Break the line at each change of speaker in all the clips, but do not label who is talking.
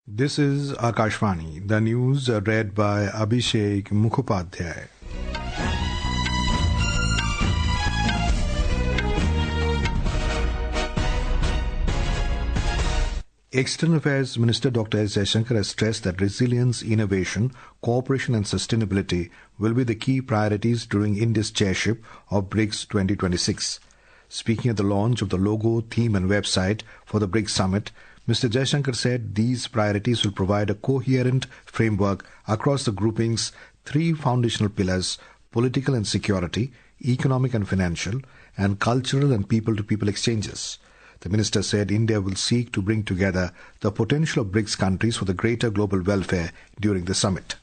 This is Akashvani, the news read by Abhishek Mukhopadhyay. External Affairs Minister Dr. S. Jaishankar has stressed that resilience, innovation, cooperation and sustainability will be the key priorities during India's chairship of BRICS 2026. Speaking at the launch of the logo, theme and website for the BRICS Summit, Mr. Jaishankar said these priorities will provide a coherent framework across the grouping's three foundational pillars: political and security, economic and financial, and cultural and people-to-people exchanges. The minister said India will seek to bring together the potential of BRICS countries for the greater global welfare during the summit.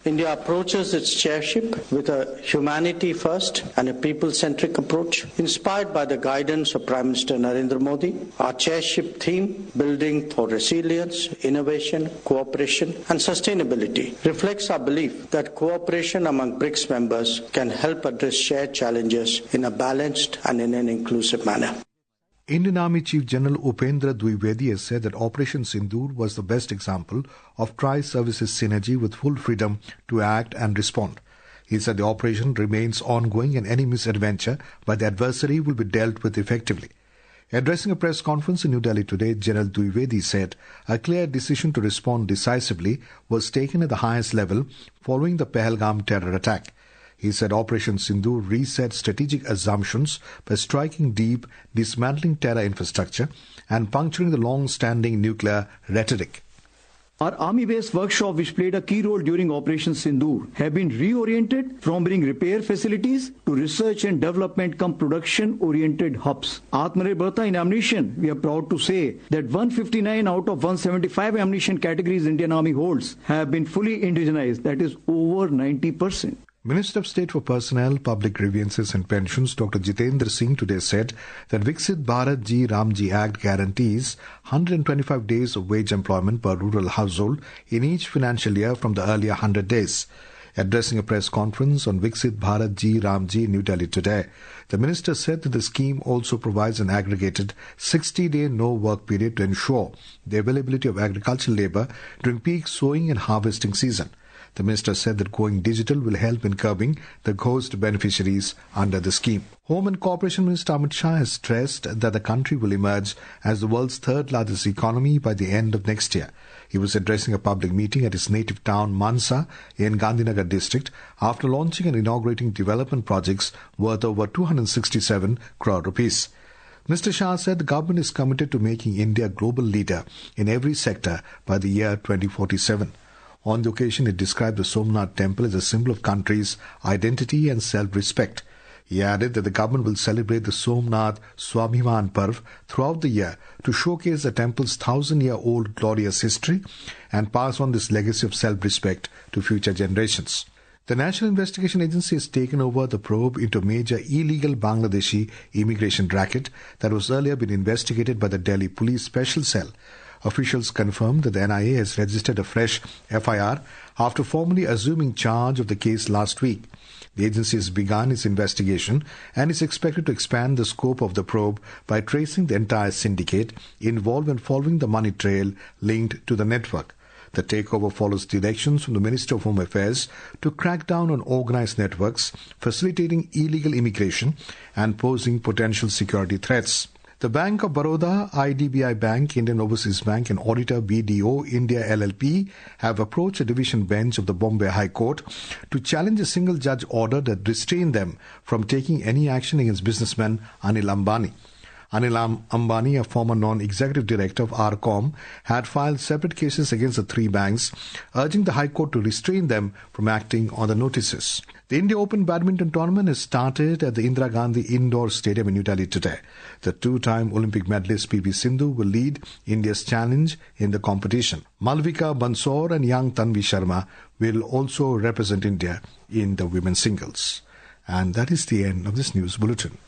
India approaches its chairship with a humanity-first and a people-centric approach, inspired by the guidance of Prime Minister Narendra Modi. Our chairship theme, Building for Resilience, Innovation, Cooperation and Sustainability, reflects our belief that cooperation among BRICS members can help address shared challenges in a balanced and in an inclusive manner.
Indian Army Chief General Upendra Dwivedi has said that Operation Sindoor was the best example of tri-services synergy with full freedom to act and respond. He said the operation remains ongoing and any misadventure by the adversary will be dealt with effectively. Addressing a press conference in New Delhi today, General Dwivedi said a clear decision to respond decisively was taken at the highest level following the Pahalgam terror attack. He said Operation Sindoor reset strategic assumptions by striking deep, dismantling terror infrastructure and puncturing the long-standing nuclear rhetoric.
Our army-based workshop, which played a key role during Operation Sindoor, have been reoriented from being repair facilities to research and development cum production-oriented hubs. Atmanirbharta in ammunition, we are proud to say that 159 out of 175 ammunition categories Indian Army holds have been fully indigenized, that is over 90%.
Minister of State for Personnel, Public Grievances and Pensions, Dr. Jitendra Singh today said that Viksit Bharat Ji Ramji Act guarantees 125 days of wage employment per rural household in each financial year from the earlier 100 days. Addressing a press conference on Viksit Bharat Ji Ramji in New Delhi today, the minister said that the scheme also provides an aggregated 60-day no-work period to ensure the availability of agricultural labour during peak sowing and harvesting season. The minister said that going digital will help in curbing the ghost beneficiaries under the scheme. Home and Corporation Minister Amit Shah has stressed that the country will emerge as the world's third largest economy by the end of next year. He was addressing a public meeting at his native town Mansa in Gandhinagar district after launching and inaugurating development projects worth over 267 crore rupees. Mr. Shah said the government is committed to making India a global leader in every sector by the year 2047. On the occasion, it described the Somnath temple as a symbol of country's identity and self-respect. He added that the government will celebrate the Somnath Swabhiman Parv throughout the year to showcase the temple's 1,000-year-old glorious history and pass on this legacy of self-respect to future generations. The National Investigation Agency has taken over the probe into a major illegal Bangladeshi immigration racket that was earlier been investigated by the Delhi Police Special Cell. Officials confirmed that the NIA has registered a fresh FIR after formally assuming charge of the case last week. The agency has begun its investigation and is expected to expand the scope of the probe by tracing the entire syndicate involved and following the money trail linked to the network. The takeover follows directions from the Minister of Home Affairs to crack down on organized networks, facilitating illegal immigration and posing potential security threats. The Bank of Baroda, IDBI Bank, Indian Overseas Bank and auditor BDO India LLP have approached a division bench of the Bombay High Court to challenge a single judge order that restrained them from taking any action against businessman Anil Ambani. Anil Ambani, a former non-executive director of RCOM, had filed separate cases against the three banks, urging the High Court to restrain them from acting on the notices. The India Open Badminton Tournament has started at the Indira Gandhi Indoor Stadium in New Delhi today. The two-time Olympic medalist PV Sindhu will lead India's challenge in the competition. Malvika Bansor and young Tanvi Sharma will also represent India in the women's singles. And that is the end of this news bulletin.